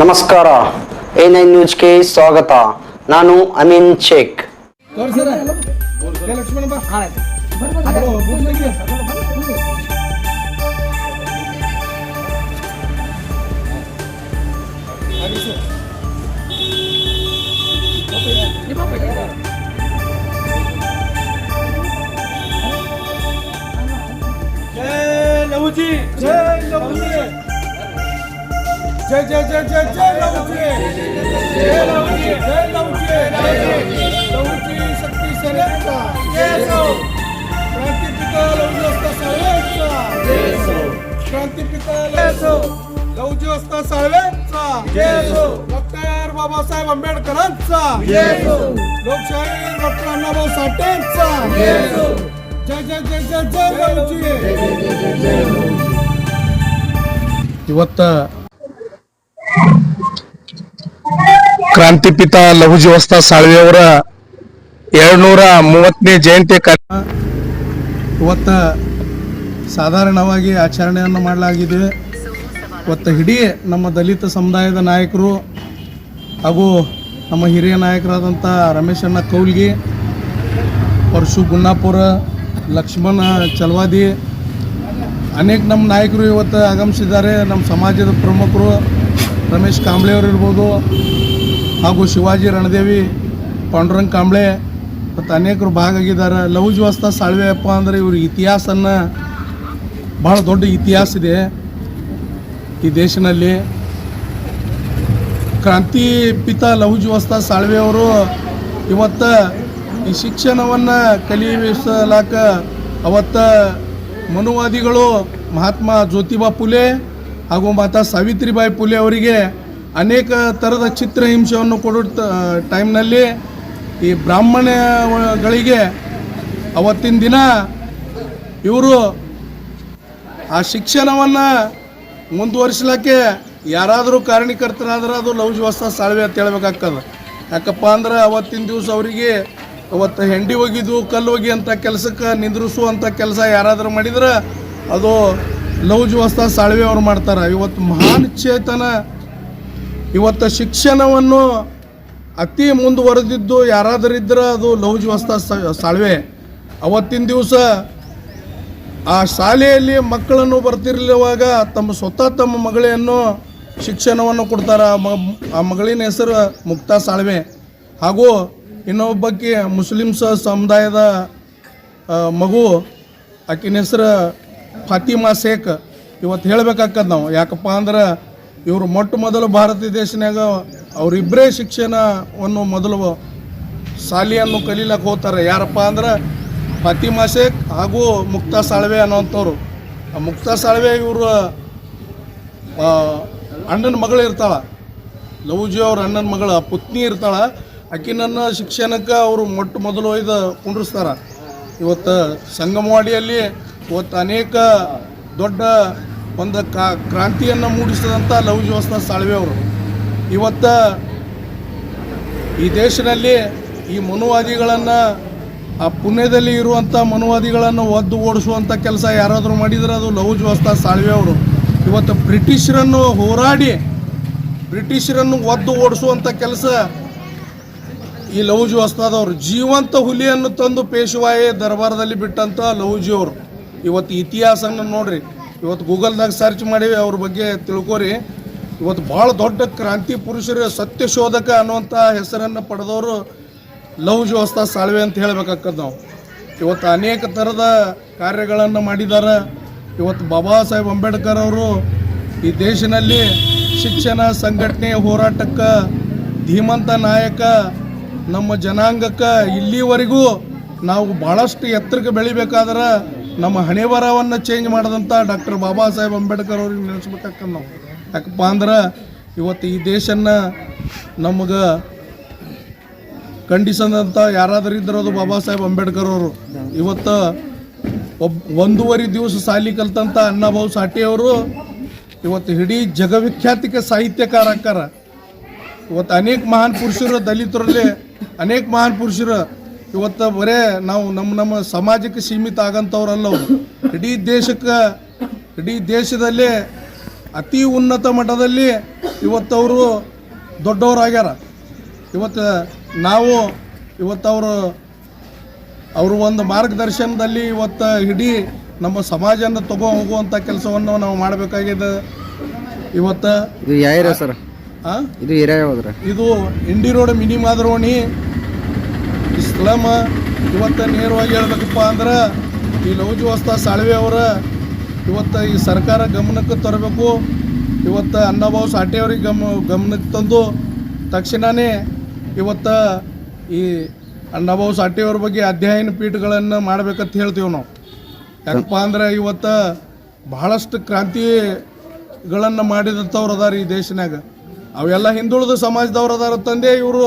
ನಮಸ್ಕಾರ, A9 ನ್ಯೂಸ್ಗೆ ಸ್ವಾಗತ. ನಾನು ಅಮೀನ್ ಶೇಖ್. जय जय जय जय जय लवजी, जय लवजी, जय लवजी, लवजी शक्ती सेनेचा जय हो. क्रांतिपिता लवजी असता साळवेंचा जय हो. क्रांतिपिता लवजी असता साळवेंचा जय हो. डॉक्टर बाबासाहेब आंबेडकरांचा जय हो. लोकशाहीर डॉक्टर अण्णाभाऊ साठेंचा जय हो. जय जय जय जय जय लवजी. ಇವತ್ತ ಕ್ರಾಂತಿಪಿತ ಲಹುಜಿ ವಸ್ತಾ ಸಾಳ್ವೆಯವರ 230ನೇ ಜಯಂತಿ ಇವತ್ತು ಸಾಧಾರಣವಾಗಿ ಆಚರಣೆಯನ್ನು ಮಾಡಲಾಗಿದೆ. ಇವತ್ತು ಇಡೀ ನಮ್ಮ ದಲಿತ ಸಮುದಾಯದ ನಾಯಕರು ಹಾಗೂ ನಮ್ಮ ಹಿರಿಯ ನಾಯಕರಾದಂಥ ರಮೇಶಣ್ಣ ಕೌಲ್ಗಿ, ಪರಶು ಗುನ್ನಾಪುರ, ಲಕ್ಷ್ಮಣ ಚಲವಾದಿ, ಅನೇಕ ನಮ್ಮ ನಾಯಕರು ಇವತ್ತು ಆಗಮಿಸಿದ್ದಾರೆ. ನಮ್ಮ ಸಮಾಜದ ಪ್ರಮುಖರು ರಮೇಶ್ ಕಾಂಬ್ಳೆಯವರು ಇರ್ಬೋದು, ಹಾಗೂ ಶಿವಾಜಿ ರಣದೇವಿ, ಪಾಂಡುರಂಗ್ ಕಾಂಬ್ಳೆ ಮತ್ತು ಅನೇಕರು ಭಾಗಿಯಾಗಿದ್ದಾರೆ. ಲಹುಜಿ ವಸ್ತಾ ಸಾಳ್ವೆಯಪ್ಪ ಅಂದರೆ ಇವ್ರ ಇತಿಹಾಸನ್ನು ಭಾಳ ದೊಡ್ಡ ಇತಿಹಾಸ ಇದೆ ಈ ದೇಶದಲ್ಲಿ. ಕ್ರಾಂತಿಪಿತ ಲಹುಜಿ ವಸ್ತಾ ಸಾಳ್ವೆಯವರು ಇವತ್ತು ಈ ಶಿಕ್ಷಣವನ್ನು ಕಲಿಸಲಾಕ ಅವತ್ತು ಮನುವಾದಿಗಳು ಮಹಾತ್ಮ ಜ್ಯೋತಿಬಾ ಫುಲೆ ಹಾಗೂ ಮಾತಾ ಸಾವಿತ್ರಿಬಾಯಿ ಫುಲೆ ಅವರಿಗೆ ಅನೇಕ ಥರದ ಚಿತ್ರಹಿಂಸೆಯನ್ನು ಕೊಡೋ ಟೈಮ್ನಲ್ಲಿ ಈ ಬ್ರಾಹ್ಮಣಗಳಿಗೆ ಅವತ್ತಿನ ದಿನ ಇವರು ಆ ಶಿಕ್ಷಣವನ್ನು ಮುಂದುವರಿಸಲಿಕ್ಕೆ ಯಾರಾದರೂ ಕಾರಣೀಕರ್ತರಾದ್ರೆ ಅದು ಲಹುಜಿ ವಸ್ತಾ ಸಾಳ್ವೆ ಅಂತ ಹೇಳ್ಬೇಕಾಗ್ತದೆ. ಯಾಕಪ್ಪ ಅಂದ್ರೆ ಅವತ್ತಿನ ದಿವಸ ಅವರಿಗೆ ಅವತ್ತು ಹೆಂಡಿ ಒಗಿದು ಕಲ್ಲು ಒಗಿ ಅಂತ ಕೆಲಸಕ್ಕೆ ನಿಂದ್ರಿಸುವಂಥ ಕೆಲಸ ಯಾರಾದರೂ ಮಾಡಿದ್ರೆ ಅದು ಲಹುಜಿ ವಸ್ತಾ ಸಾಳ್ವೆ ಅವ್ರು ಮಾಡ್ತಾರೆ. ಇವತ್ತು ಮಹಾನ್ ಚೇತನ ಇವತ್ತು ಶಿಕ್ಷಣವನ್ನು ಅತಿ ಮುಂದುವರೆದಿದ್ದು ಯಾರಾದರಿದ್ದರೆ ಅದು ಲಹುಜಿ ವಸ್ತಾ ಸಾಳ್ವೆ. ಅವತ್ತಿನ ದಿವಸ ಆ ಶಾಲೆಯಲ್ಲಿ ಮಕ್ಕಳನ್ನು ಬರ್ತಿರ್ಲಿರುವಾಗ ತಮ್ಮ ಮಗಳನ್ನು ಶಿಕ್ಷಣವನ್ನು ಕೊಡ್ತಾರೆ. ಆ ಮಗಳಿನ ಹೆಸರು ಮುಕ್ತಾ ಸಾಳ್ವೆ. ಹಾಗೂ ಇನ್ನೊಬ್ಬಕ್ಕೆ ಮುಸ್ಲಿಮ್ಸ್ ಸಮುದಾಯದ ಮಗು, ಆಕಿನ ಹೆಸರು ಫಾತಿಮಾ ಶೇಖ್. ಇವತ್ತು ಹೇಳಬೇಕಾಗ್ತದೆ ನಾವು, ಯಾಕಪ್ಪ ಅಂದ್ರೆ ಇವರು ಮೊದಲು ಭಾರತ ದೇಶನಾಗ ಅವರಿಬ್ಬರೇ ಶಿಕ್ಷಣವನ್ನು ಮೊದಲು ಶಾಲೆಯನ್ನು ಕಲೀಲಕ್ಕೆ ಹೋಗ್ತಾರೆ. ಯಾರಪ್ಪ ಅಂದ್ರೆ ಫಾತಿಮಾ ಶೇಖ್ ಹಾಗೂ ಮುಕ್ತಾ ಸಾಳ್ವೆ ಅನ್ನೋಂಥವ್ರು. ಆ ಮುಕ್ತಾ ಸಾಳ್ವೆ ಇವರು ಅಣ್ಣನ ಮಗಳು ಇರ್ತಾಳೆ, ಲಹುಜಿ ಅವ್ರ ಅಣ್ಣನ ಮಗಳು ಪುತ್ನಿ ಇರ್ತಾಳೆ. ಆಕಿನನ್ನು ಶಿಕ್ಷಣಕ್ಕೆ ಅವರು ಮೊದಲು ಒಯ್ದು ಕುಂಡ್ರಿಸ್ತಾರೆ. ಇವತ್ತು ಸಂಗಮವಾಡಿಯಲ್ಲಿ ಇವತ್ತು ಅನೇಕ ದೊಡ್ಡ ಒಂದು ಕ್ರಾಂತಿಯನ್ನು ಮೂಡಿಸಿದಂಥ ಲಹುಜಿ ವಸ್ತಾ ಸಾಳ್ವೆ ಅವರು. ಇವತ್ತು ಈ ದೇಶದಲ್ಲಿ ಈ ಮನುವಾದಿಗಳನ್ನು, ಆ ಪುಣ್ಯದಲ್ಲಿ ಇರುವಂಥ ಮನುವಾದಿಗಳನ್ನು ಒದ್ದು ಓಡಿಸುವಂಥ ಕೆಲಸ ಯಾರಾದರೂ ಮಾಡಿದರೆ ಅದು ಲಹುಜಿ ವಸ್ತಾ ಸಾಳ್ವೆ ಅವರು. ಇವತ್ತು ಬ್ರಿಟಿಷರನ್ನು ಹೋರಾಡಿ ಬ್ರಿಟಿಷರನ್ನು ಒದ್ದು ಓಡಿಸುವಂಥ ಕೆಲಸ ಈ ಲಹುಜಿ ವಸ್ತಾದವರು. ಜೀವಂತ ಹುಲಿಯನ್ನು ತಂದು ಪೇಶ್ವಾಯಿ ದರ್ಬಾರದಲ್ಲಿ ಬಿಟ್ಟಂಥ ಲಹುಜಿ ಅವರು. ಇವತ್ತು ಇತಿಹಾಸನ ನೋಡ್ರಿ, ಇವತ್ತು ಗೂಗಲ್ದಾಗ ಸರ್ಚ್ ಮಾಡಿ ಅವ್ರ ಬಗ್ಗೆ ತಿಳ್ಕೊರಿ. ಇವತ್ತು ಭಾಳ ದೊಡ್ಡ ಕ್ರಾಂತಿ ಪುರುಷರು, ಸತ್ಯಶೋಧಕ ಅನ್ನುವಂಥ ಹೆಸರನ್ನು ಪಡೆದವರು ಲಹುಜಿ ವಸ್ತಾ ಸಾಳ್ವೆ ಅಂತ ಹೇಳಬೇಕಾಗ್ತದೆ ನಾವು. ಇವತ್ತು ಅನೇಕ ಥರದ ಕಾರ್ಯಗಳನ್ನು ಮಾಡಿದ್ದಾರೆ. ಇವತ್ತು ಬಾಬಾ ಸಾಹೇಬ್ ಅಂಬೇಡ್ಕರ್ ಅವರು ಈ ದೇಶದಲ್ಲಿ ಶಿಕ್ಷಣ ಸಂಘಟನೆ ಹೋರಾಟಕ್ಕೆ ಧೀಮಂತ ನಾಯಕ. ನಮ್ಮ ಜನಾಂಗಕ್ಕೆ ಇಲ್ಲಿವರೆಗೂ ನಾವು ಭಾಳಷ್ಟು ಎತ್ತರಕ್ಕೆ ಬೆಳಿಬೇಕಾದ್ರೆ ನಮ್ಮ ಹಣೆ ಬರಹವನ್ನು ಚೇಂಜ್ ಮಾಡಿದಂಥ ಡಾಕ್ಟರ್ ಬಾಬಾ ಸಾಹೇಬ್ ಅಂಬೇಡ್ಕರ್ ಅವ್ರಿಗೆ ನೆನೆಸ್ಬೇಕಾಗ್ತದೆ ನಾವು. ಯಾಕಪ್ಪ ಅಂದ್ರೆ ಇವತ್ತು ಈ ದೇಶನ ನಮಗೆ ಖಂಡಿಸಿದಂಥ ಯಾರಾದರೂ ಇದ್ದರೂ ಬಾಬಾ ಸಾಹೇಬ್ ಅಂಬೇಡ್ಕರ್ ಅವರು. ಇವತ್ತು 1.5 ದಿವಸ ಶಾಲೆ ಕಲ್ತಂಥ ಅಣ್ಣಾಭಾऊ ಸಾಠೆಯವರು ಇವತ್ತು ಇಡೀ ಜಗವಿಖ್ಯಾತಿಗೆ ಸಾಹಿತ್ಯಕಾರ ಆಕಾರ. ಇವತ್ತು ಅನೇಕ ಮಹಾನ್ ಪುರುಷರು, ದಲಿತರಲ್ಲಿ ಅನೇಕ ಮಹಾನ್ ಪುರುಷರು ಇವತ್ತು ಬರೇ ನಾವು ನಮ್ಮ ಸಮಾಜಕ್ಕೆ ಸೀಮಿತ ಆಗಂಥವ್ರಲ್ಲ ಅವರು. ಇಡೀ ದೇಶದಲ್ಲೇ ಅತಿ ಉನ್ನತ ಮಟ್ಟದಲ್ಲಿ ಇವತ್ತವರು ದೊಡ್ಡವರಾಗ್ಯಾರ. ಇವತ್ತು ನಾವು ಅವರು ಒಂದು ಮಾರ್ಗದರ್ಶನದಲ್ಲಿ ಇವತ್ತು ಇಡೀ ನಮ್ಮ ಸಮಾಜನ ಹೋಗುವಂಥ ಕೆಲಸವನ್ನು ನಾವು ಮಾಡಬೇಕಾಗಿದೆ. ಇವತ್ತು ಇದು ಯಾವ ಸರ್? ಇದು ಏರಿಯಾ ಯಾವ್ದ್ರ? ಇದು ಇಂಡಿ ರೋಡ್ ಮಿನಿ ಮಾದರೋಣಿ ಇಸ್ಲಾಮ. ಇವತ್ತು ನೇರವಾಗಿ ಹೇಳ್ಬೇಕಪ್ಪ ಅಂದ್ರೆ ಈ ಲೌಜಿ ವಸ್ತಾ ಸಾಳ್ವೆ ಅವರ ಇವತ್ತು ಈ ಸರ್ಕಾರ ಗಮನಕ್ಕೆ ತರಬೇಕು. ಇವತ್ತು ಅನ್ನಭಾವು ಸಾಟೆಯವ್ರಿಗೆ ಗಮನಕ್ಕೆ ತಂದು ತಕ್ಷಣವೇ ಇವತ್ತು ಈ ಅನ್ನಭಾವು ಸಾಟೆಯವ್ರ ಬಗ್ಗೆ ಅಧ್ಯಯನ ಪೀಠಗಳನ್ನು ಮಾಡ್ಬೇಕಂತ ಹೇಳ್ತೀವಿ ನಾವು. ಯಾಕಪ್ಪ ಅಂದ್ರೆ ಇವತ್ತು ಬಹಳಷ್ಟು ಕ್ರಾಂತಿಗಳನ್ನು ಮಾಡಿದಂಥವ್ರು ಅದಾರ ಈ ದೇಶನಾಗ. ಅವೆಲ್ಲ ಹಿಂದುಳಿದ ಸಮಾಜದವ್ರು ಅದಾರ ತಂದೆ ಇವರು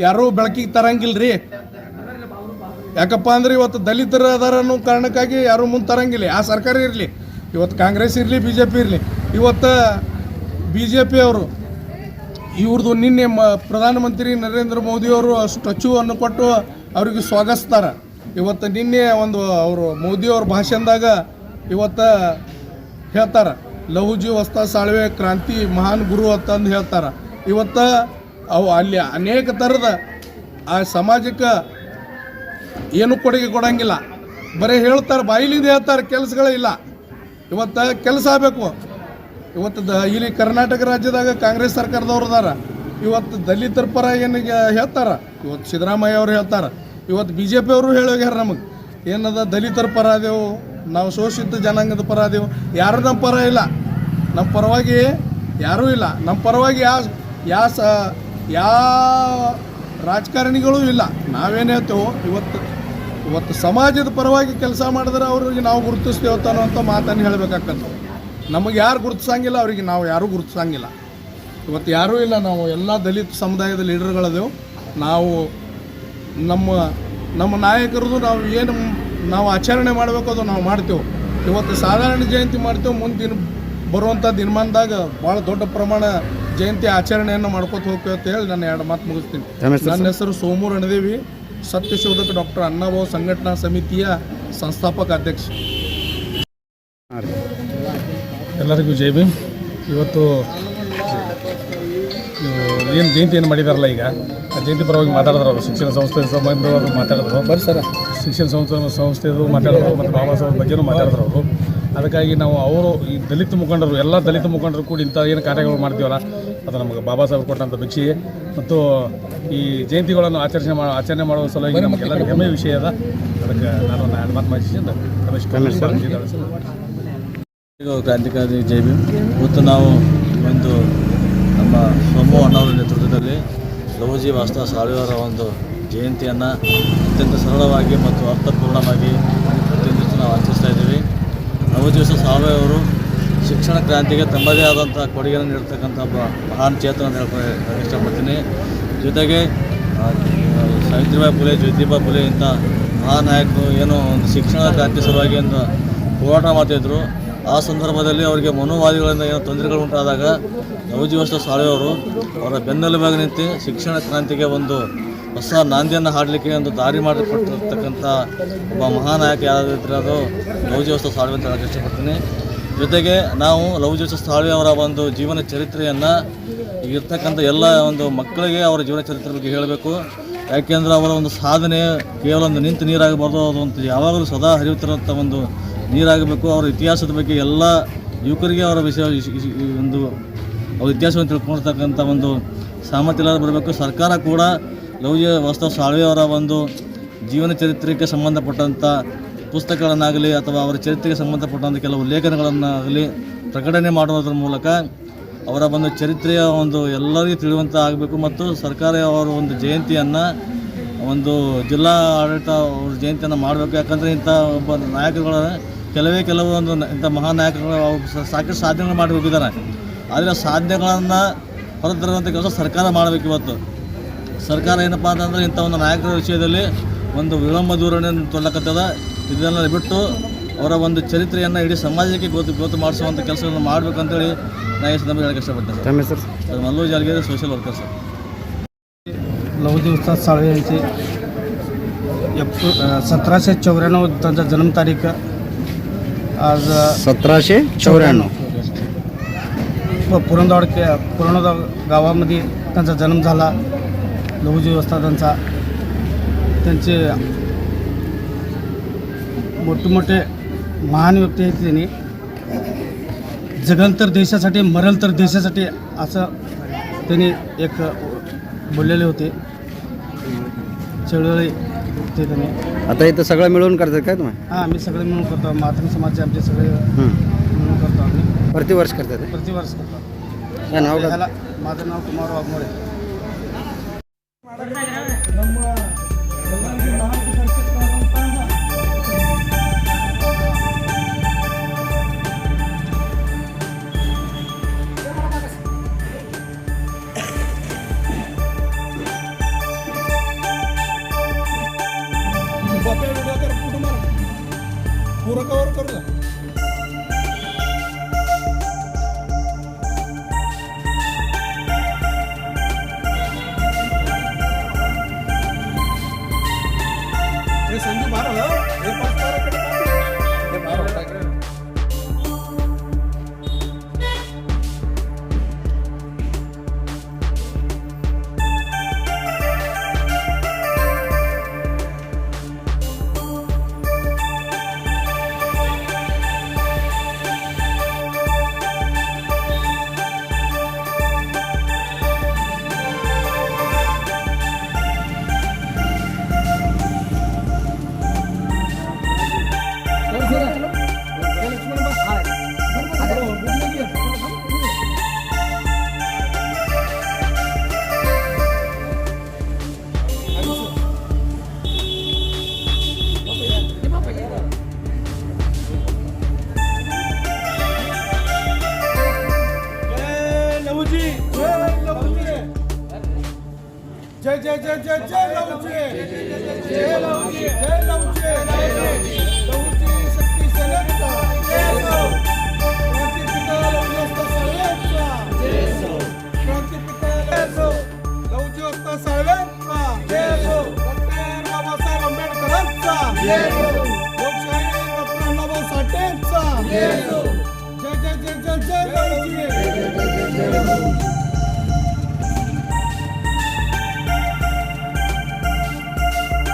ಯಾರೂ ಬೆಳಕಿಗೆ ತರಂಗಿಲ್ಲ ರೀ. ಯಾಕಪ್ಪ ಅಂದ್ರೆ ಇವತ್ತು ದಲಿತರ ಅದಾರ ಅನ್ನೋ ಕಾರಣಕ್ಕಾಗಿ ಯಾರೂ ಮುಂದೆ ತರಂಗಿಲ್ಲ. ಆ ಸರ್ಕಾರ ಇರಲಿ, ಇವತ್ತು ಕಾಂಗ್ರೆಸ್ ಇರಲಿ, ಬಿ ಜೆ ಪಿ ಇರಲಿ. ಇವತ್ತು ಬಿ ಜೆ ಪಿ ಅವರು ಇವ್ರದ್ದು ನಿನ್ನೆ ಪ್ರಧಾನಮಂತ್ರಿ ನರೇಂದ್ರ ಮೋದಿಯವರು ಸ್ಟ್ಯಾಚ್ಯೂವನ್ನು ಕೊಟ್ಟು ಅವ್ರಿಗೆ ಸ್ವಾಗತಿಸ್ತಾರೆ. ಇವತ್ತು ನಿನ್ನೆ ಅವರು ಮೋದಿಯವ್ರ ಭಾಷಣದಾಗ ಇವತ್ತು ಹೇಳ್ತಾರೆ ಲಹುಜಿ ವಸ್ತಾ ಸಾಳ್ವೆ ಕ್ರಾಂತಿ ಮಹಾನ್ ಗುರು ಅಂತಂದು ಹೇಳ್ತಾರೆ. ಇವತ್ತು ಅವು ಅಲ್ಲಿ ಅನೇಕ ಥರದ ಆ ಸಮಾಜಕ್ಕೆ ಏನು ಕೊಡುಗೆ ಕೊಡೋಂಗಿಲ್ಲ, ಬರೀ ಹೇಳ್ತಾರೆ, ಬಾಯಿಲಿಂದ ಹೇಳ್ತಾರೆ, ಕೆಲಸಗಳಿಲ್ಲ. ಇವತ್ತು ಕೆಲಸ ಆಗಬೇಕು. ಇವತ್ತು ಇಲ್ಲಿ ಕರ್ನಾಟಕ ರಾಜ್ಯದಾಗ ಕಾಂಗ್ರೆಸ್ ಸರ್ಕಾರದವ್ರು ಅದಾರ. ಇವತ್ತು ದಲಿತರ ಪರ ಏನು ಹೇಳ್ತಾರೆ, ಇವತ್ತು ಸಿದ್ದರಾಮಯ್ಯ ಅವರು ಹೇಳ್ತಾರೆ, ಇವತ್ತು ಬಿ ಜೆ ಪಿ ಅವರು ಹೇಳೋಗ್ಯಾರ ನಮಗೆ ಏನದ ದಲಿತರ ಪರ ಆದೆವು, ನಾವು ಶೋಷಿತ ಜನಾಂಗದ ಪರ ಆದೆವು. ಯಾರು ನಮ್ಮ ಪರ ಇಲ್ಲ, ನಮ್ಮ ಪರವಾಗಿ ಯಾರೂ ಇಲ್ಲ. ನಮ್ಮ ಪರವಾಗಿ ಯಾವ ರಾಜಕಾರಣಿಗಳೂ ಇಲ್ಲ. ನಾವೇನು ಹೇಳ್ತೇವೆ, ಇವತ್ತು ಸಮಾಜದ ಪರವಾಗಿ ಕೆಲಸ ಮಾಡಿದ್ರೆ ಅವ್ರಿಗೆ ನಾವು ಗುರುತಿಸ್ತೇವೆ ಅನ್ನೋಂಥ ಮಾತನ್ನು ಹೇಳಬೇಕಾಗ್ತದೆ. ನಮಗೆ ಯಾರು ಗುರುತಿಸಂಗಿಲ್ಲ, ಅವ್ರಿಗೆ ನಾವು ಯಾರೂ ಗುರುತಿಸಂಗಿಲ್ಲ. ಇವತ್ತು ಯಾರೂ ಇಲ್ಲ. ನಾವು ಎಲ್ಲ ದಲಿತ ಸಮುದಾಯದ ಲೀಡರ್ಗಳದೇವು. ನಾವು ನಮ್ಮ ನಾಯಕರದು ನಾವು ಆಚರಣೆ ಮಾಡಬೇಕು, ಅದು ನಾವು ಮಾಡ್ತೇವೆ. ಇವತ್ತು ಸಾಧಾರಣ ಜಯಂತಿ ಮಾಡ್ತೇವೆ. ಮುಂದೆ ಬರುವಂಥ ದಿನಮಾನದಾಗ ಭಾಳ ದೊಡ್ಡ ಪ್ರಮಾಣ ಜಯಂತಿ ಆಚರಣೆಯನ್ನು ಮಾಡ್ಕೊತ ಹೋಗ್ತೇವೆ ಅಂತ ಹೇಳಿ ನಾನು 2 ಮಾತು ಮುಗಿಸ್ತೀನಿ. ನನ್ನ ಹೆಸರು ಸೋಮು ರಣದೇವಿ, ಸತ್ಯಶೋಧಕ ಡಾಕ್ಟರ್ ಅನ್ನಭಾವು ಸಂಘಟನಾ ಸಮಿತಿಯ ಸಂಸ್ಥಾಪಕ ಅಧ್ಯಕ್ಷ. ಎಲ್ಲರಿಗೂ ಜೈ ಭೀಮ್. ಇವತ್ತು ಏನು ಜಯಂತಿ ಏನು ಮಾಡಿದಾರಲ್ಲ, ಈಗ ಆ ಜಯಂತಿ ಪರವಾಗಿ ಮಾತಾಡಿದ್ರು ಅವರು. ಶಿಕ್ಷಣ ಸಂಸ್ಥೆ ಸಂಬಂಧವಾಗಿ ಮಾತಾಡಿದ್ರು. ಬರ್ರಿ ಸರ್, ಶಿಕ್ಷಣ ಸಂಸ್ಥೆದು ಮಾತಾಡಿದ್ರು ಮತ್ತು ಬಾಬಾ ಸಾಹೇಬ್ ಬಗ್ಗೆನೂ ಮಾತಾಡಿದ್ರು ಅವರು. ಅದಕ್ಕಾಗಿ ನಾವು ಈ ದಲಿತ ಮುಖಂಡರು, ಎಲ್ಲ ದಲಿತ ಮುಖಂಡರು ಕೂಡ ಇಂಥ ಏನು ಕಾರ್ಯಗಳು ಮಾಡ್ತೀವಲ್ಲ, ಅದು ನಮಗೆ ಬಾಬಾ ಸಾಹೇಬ್ ಕೊಟ್ಟಂಥ ಭಿಕ್ಷೆ. ಮತ್ತು ಈ ಜಯಂತಿಗಳನ್ನು ಆಚರಣೆ ಮಾಡುವ ಸಲುವಾಗಿ ನಮಗೆಲ್ಲ ಹೆಮ್ಮೆ ವಿಷಯ ಅದ. ಅದಕ್ಕೆ ನಾನು 2 ಮಾತು ಮಾಡಿಸಿದ್ದೆ. ಕ್ರಾಂತಿಕಾರಿ ಜೈ ಭೀಮ್. ಇವತ್ತು ನಾವು ಒಂದು ನಮ್ಮ ಸೋಮು ಅಣ್ಣವರ ನೇತೃತ್ವದಲ್ಲಿ ಲಹುಜಿ ವಸ್ತಾ ಸಾಳ್ವೆಯವರ ಒಂದು ಜಯಂತಿಯನ್ನು ಅತ್ಯಂತ ಸರಳವಾಗಿ ಮತ್ತು ಅರ್ಥಪೂರ್ಣವಾಗಿ ಪ್ರತಿನಿಧಿಸಿ ನಾವು ಆಚರಿಸ್ತಾ ಇದ್ದೀವಿ. ಲಹುಜಿ ವಸ್ತಾ ಸಾಳ್ವೆಯವರು ಶಿಕ್ಷಣ ಕ್ರಾಂತಿಗೆ ತಮ್ಮದೇ ಆದಂಥ ಕೊಡುಗೆಯನ್ನು ನೀಡ್ತಕ್ಕಂಥ ಒಬ್ಬ ಮಹಾನ್ ಚೇತನ ಅಂತ ಹೇಳ್ಕೊಂಡು ಇಷ್ಟಪಡ್ತೀನಿ. ಜೊತೆಗೆ ಸಾವಿತ್ರಿಬಾಯಿ ಫುಲೆ, ಜ್ಯೋತಿಬಾ ಫುಲೆ ಇಂಥ ಮಹಾನ್ ನಾಯಕರು ಏನು ಒಂದು ಶಿಕ್ಷಣ ಕ್ರಾಂತಿ ಸಲುವಾಗಿ ಒಂದು ಹೋರಾಟ ಮಾಡ್ತಿದ್ರು. ಆ ಸಂದರ್ಭದಲ್ಲಿ ಅವರಿಗೆ ಮನೋವಾದಿಗಳಿಂದ ಏನೋ ತೊಂದರೆಗಳು ಉಂಟಾದಾಗ ಲಹುಜಿ ವಸ್ತಾ ಸಾಳ್ವೆಯವರು ಅವರ ಬೆನ್ನೆಲುಬಾಗಿ ನಿಂತು ಶಿಕ್ಷಣ ಕ್ರಾಂತಿಗೆ ಒಂದು ಹೊಸ ನಾಂದಿಯನ್ನು ಹಾಡಲಿಕ್ಕೆ ಒಂದು ದಾರಿ ಮಾಡಿಕೊಟ್ಟಿರ್ತಕ್ಕಂಥ ಒಬ್ಬ ಮಹಾನಾಯಕ ಯಾರಾದ್ರೂ ಅದು ಲಹುಜಿ ವಸ್ತಾ ಸಾಳ್ವೆ ಅಂತ ಹೇಳಕ್ಕೆ ಇಷ್ಟಪಡ್ತೀನಿ. ಜೊತೆಗೆ ನಾವು ಲಹುಜಿ ವಸ್ತಾ ಸಾಳ್ವೆಯವರ ಒಂದು ಜೀವನ ಚರಿತ್ರೆಯನ್ನು ಇರ್ತಕ್ಕಂಥ ಎಲ್ಲ ಒಂದು ಮಕ್ಕಳಿಗೆ ಅವರ ಜೀವನ ಚರಿತ್ರೆ ಬಗ್ಗೆ ಹೇಳಬೇಕು. ಯಾಕೆಂದರೆ ಅವರ ಒಂದು ಸಾಧನೆ ಕೇವಲ ಒಂದು ನಿಂತು ನೀರಾಗಬಾರ್ದು, ಅದು ಒಂದು ಯಾವಾಗಲೂ ಸದಾ ಹರಿಯುತ್ತಿರೋಂಥ ಒಂದು ನೀರಾಗಬೇಕು. ಅವರ ಇತಿಹಾಸದ ಬಗ್ಗೆ ಎಲ್ಲ ಯುವಕರಿಗೆ ಅವರ ವಿಷಯ ಒಂದು ಅವ್ರ ಇತಿಹಾಸವನ್ನು ತಿಳ್ಕೊಂಡಿರ್ತಕ್ಕಂಥ ಒಂದು ಸಾಮರ್ಥ್ಯ ಎಲ್ಲರೂ ಬರಬೇಕು. ಸರ್ಕಾರ ಕೂಡ ಲಹುಜಿ ವಸ್ತಾ ಸಾಳ್ವೆಯವರ ಒಂದು ಜೀವನ ಚರಿತ್ರೆಗೆ ಸಂಬಂಧಪಟ್ಟಂಥ ಪುಸ್ತಕಗಳನ್ನಾಗಲಿ ಅಥವಾ ಅವರ ಚರಿತ್ರೆಗೆ ಸಂಬಂಧಪಟ್ಟಂಥ ಕೆಲವು ಲೇಖನಗಳನ್ನಾಗಲಿ ಪ್ರಕಟಣೆ ಮಾಡುವುದರ ಮೂಲಕ ಅವರ ಒಂದು ಚರಿತ್ರೆಯ ಒಂದು ಎಲ್ಲರಿಗೂ ತಿಳಿಯುವಂಥ ಆಗಬೇಕು. ಮತ್ತು ಸರ್ಕಾರ ಅವರ ಒಂದು ಜಯಂತಿಯನ್ನು ಒಂದು ಜಿಲ್ಲಾ ಆಡಳಿತ ಅವ್ರ ಜಯಂತಿಯನ್ನು ಮಾಡಬೇಕು. ಯಾಕಂದರೆ ಇಂಥ ಒಬ್ಬ ನಾಯಕರುಗಳ ಕೆಲವು ಒಂದು ಇಂಥ ಮಹಾನ್ ನಾಯಕರುಗಳು ಸಾಕಷ್ಟು ಸಾಧನೆಗಳು ಮಾಡಿ ಹೋಗಿದ್ದಾರೆ. ಆದರೆ ಸಾಧನೆಗಳನ್ನು ಹೊರತರುವಂಥ ಕೆಲಸ ಸರ್ಕಾರ ಮಾಡಬೇಕು. ಇವತ್ತು ಸರ್ಕಾರ ಏನಪ್ಪ ಅಂತಂದರೆ ಇಂಥ ಒಂದು ನಾಯಕರ ವಿಷಯದಲ್ಲಿ ಒಂದು ವಿಳಂಬ ಧೋರಣೆಯನ್ನು ತೊಗೊಳ್ಳಕತ್ತದ. ಇದನ್ನೆಲ್ಲ ಬಿಟ್ಟು ಅವರ ಒಂದು ಚರಿತ್ರೆಯನ್ನು ಇಡೀ ಸಮಾಜಕ್ಕೆ ಗೊತ್ತು ಮಾಡಿಸುವಂಥ ಕೆಲಸಗಳನ್ನು ಮಾಡಬೇಕಂತೇಳಿ ನಾನು ಈ ಸಂದರ್ಭ ಹೇಳಕ್ಕೆ ಇಷ್ಟಪಡ್ತೇನೆ. Sir, Mallu Jalagiri, social worker sir. Lahuji Vasta Salve यांची 1794 त्यांचा जन्मतारीख. आज 1794. पुरंदर गावामध्ये त्यांचा जन्म झाला. लहुजी वस्तादांचा त्यांचे मोठे महान व्यक्ती आहेत. त्यांनी जगल तर देशासाठी मरल तर देशासाठी असं त्यांनी एक बोललेले होते. चळवळी ते त्यांनी. आता इथं सगळं मिळून करतात काय तुम्ही? हां, आम्ही सगळे मिळून करतो. मातंग समाजचे आमचे सगळे मिळून करतो. आम्ही प्रतिवर्ष करतात हे? प्रतिवर्ष करतो. काय नाव का? ह्याला माझं नाव कुमार वाघमोडे. पूरा कवर करू ना. हे संजू बारा हो, हे 5 बाराकडे पाठव. हे 12 होता इकडे. जय जय जय जय जय लहुजी. जय लहुजी. जय लहुजी. लहुजी शक्ती सेनेचा. क्रांतिपिता लहुजी वस्ता साळवेंचा. क्रांतिपिता लहुजी वस्ता साळवेंचा. डॉक्टर बाबासाहेब आंबेडकरांचा. लोकशाही डॉक्टर अण्णाभाऊ साठेंचा. जय जय जय जय जय लहुजी.